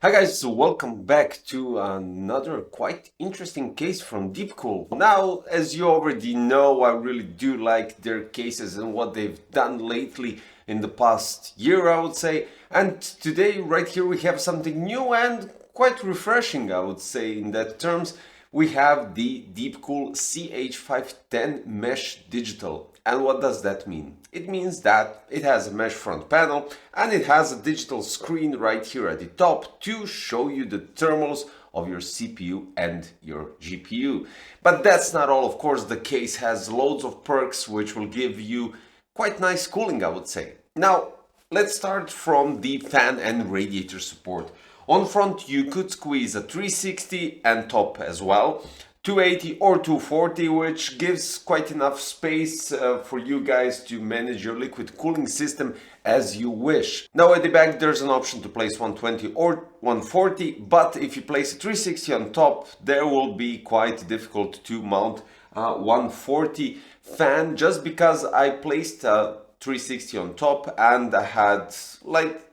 Hi guys, so welcome back to another quite interesting case from DeepCool. Now, as you already know, I really do like their cases and what they've done lately in the past year, I would say. And today, right here, we have something new and quite refreshing, I would say, in that terms. We have the DeepCool CH510 MESH DIGITAL. And what does that mean? It means that it has a mesh front panel and it has a digital screen right here at the top to show you the thermals of your CPU and your GPU. But that's not all, of course. The case has loads of perks which will give you quite nice cooling, I would say. Now, let's start from the fan and radiator support. On front, you could squeeze a 360 and top as well, 280 or 240, which gives quite enough space for you guys to manage your liquid cooling system as you wish. Now at the back there's an option to place 120 or 140, but if you place a 360 on top, there will be quite difficult to mount a 140 fan, just because I placed a 360 on top and I had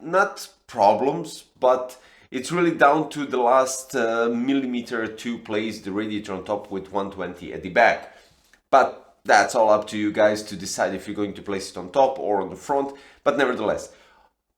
not problems, but it's really down to the last millimeter to place the radiator on top with 120 at the back. But that's all up to you guys to decide if you're going to place it on top or on the front. But nevertheless,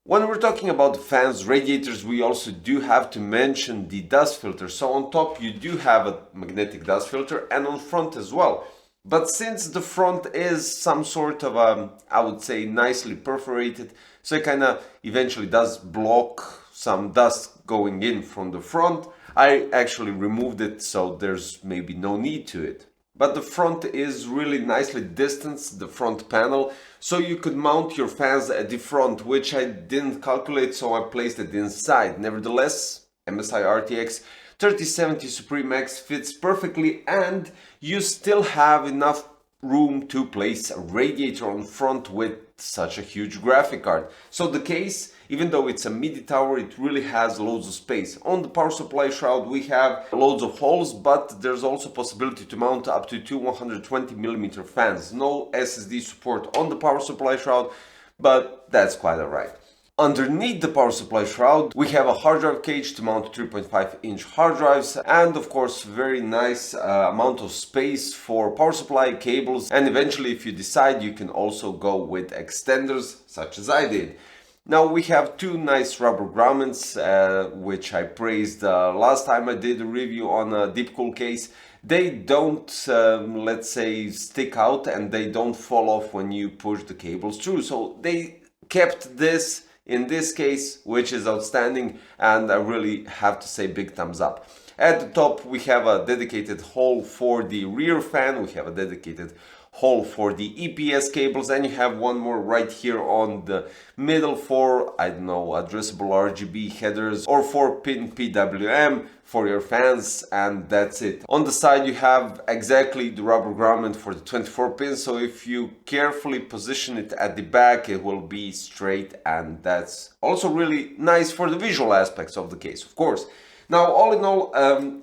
when we're talking about fans, radiators, we also do have to mention the dust filter. So on top you do have a magnetic dust filter and on front as well. But since the front is some sort of I would say nicely perforated, so it kind of eventually does block some dust going in from the front, I actually removed it, so there's maybe no need to it. But the front is really nicely distanced, the front panel, so you could mount your fans at the front, which I didn't calculate, so I placed it inside. Nevertheless, MSI RTX 3070 Supreme X fits perfectly, and you still have enough room to place a radiator on front with such a huge graphic card. So the case, even though it's a midi tower, it really has loads of space. On the power supply shroud we have loads of holes, but there's also possibility to mount up to two 120mm fans. No SSD support on the power supply shroud, but that's quite alright. Underneath the power supply shroud we have a hard drive cage to mount 3.5-inch hard drives, and of course very nice amount of space for power supply cables, and eventually if you decide you can also go with extenders such as I did. Now we have two nice rubber grommets which I praised last time I did a review on a DeepCool case. They don't let's say stick out and they don't fall off when you push the cables through, so they kept this in this case, which is outstanding, and I really have to say big thumbs up. At the top we have a dedicated hole for the rear fan, we have a dedicated hole for the EPS cables, and you have one more right here on the middle for, I don't know, addressable RGB headers or 4-pin PWM for your fans, and that's it. On the side you have exactly the rubber grommet for the 24 pins, so if you carefully position it at the back it will be straight, and that's also really nice for the visual aspects of the case, of course. Now all in all,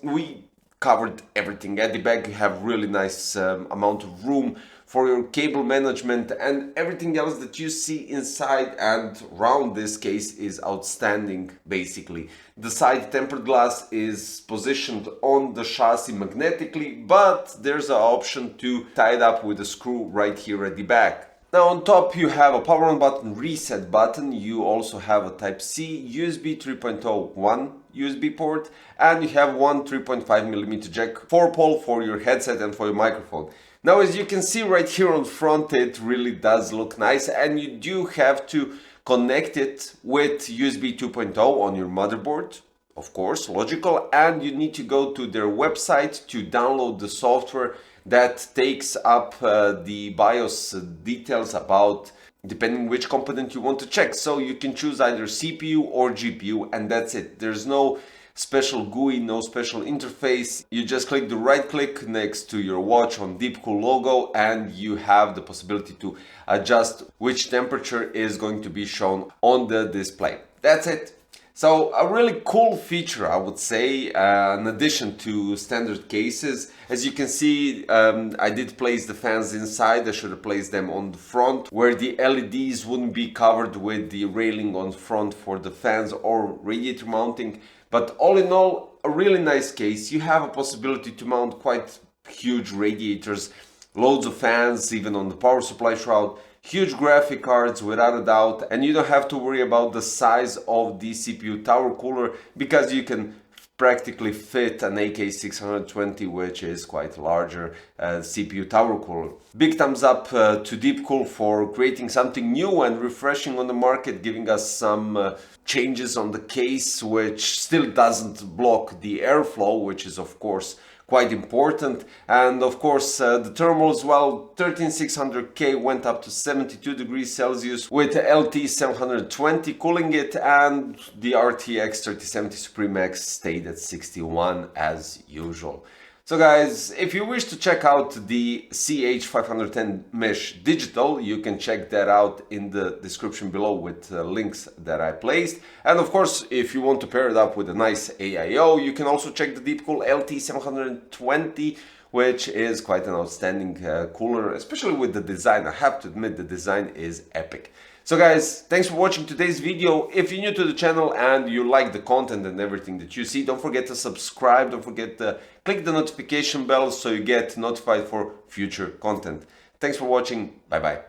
we covered everything. At the back you have really nice amount of room for your cable management, and everything else that you see inside and around this case is outstanding. Basically the side tempered glass is positioned on the chassis magnetically, but there's an option to tie it up with a screw right here at the back. Now on top you have a power on button, reset button, you also have a Type-C, USB 3.0 1 USB port, and you have one 3.5mm jack 4-pole for your headset and for your microphone. Now as you can see right here on front, it really does look nice, and you do have to connect it with USB 2.0 on your motherboard, of course, logical, and you need to go to their website to download the software that takes up the BIOS details about depending which component you want to check. So you can choose either CPU or GPU, and that's it. There's no special GUI, no special interface. You just click the right click next to your watch on DeepCool logo, and you have the possibility to adjust which temperature is going to be shown on the display. That's it. So a really cool feature, I would say, in addition to standard cases. As you can see, I did place the fans inside. I should have placed them on the front where the LEDs wouldn't be covered with the railing on front for the fans or radiator mounting. But all in all, a really nice case. You have a possibility to mount quite huge radiators, loads of fans, even on the power supply shroud. Huge graphic cards without a doubt, and you don't have to worry about the size of the CPU tower cooler because you can practically fit an AK620, which is quite larger CPU tower cooler. Big thumbs up to DeepCool for creating something new and refreshing on the market, giving us some changes on the case, which still doesn't block the airflow, which is of course quite important. And of course the thermal as well, 13600K went up to 72 degrees Celsius with the LT720 cooling it, and the RTX 3070 Supreme X stayed at 61 as usual. So guys, if you wish to check out the CH510 MESH Digital, you can check that out in the description below with links that I placed. And of course, if you want to pair it up with a nice AIO, you can also check the DeepCool LT720, which is quite an outstanding cooler, especially with the design. I have to admit, the design is epic. So guys, thanks for watching today's video. If you're new to the channel and you like the content and everything that you see, don't forget to subscribe, don't forget to click the notification bell so you get notified for future content. Thanks for watching, bye bye.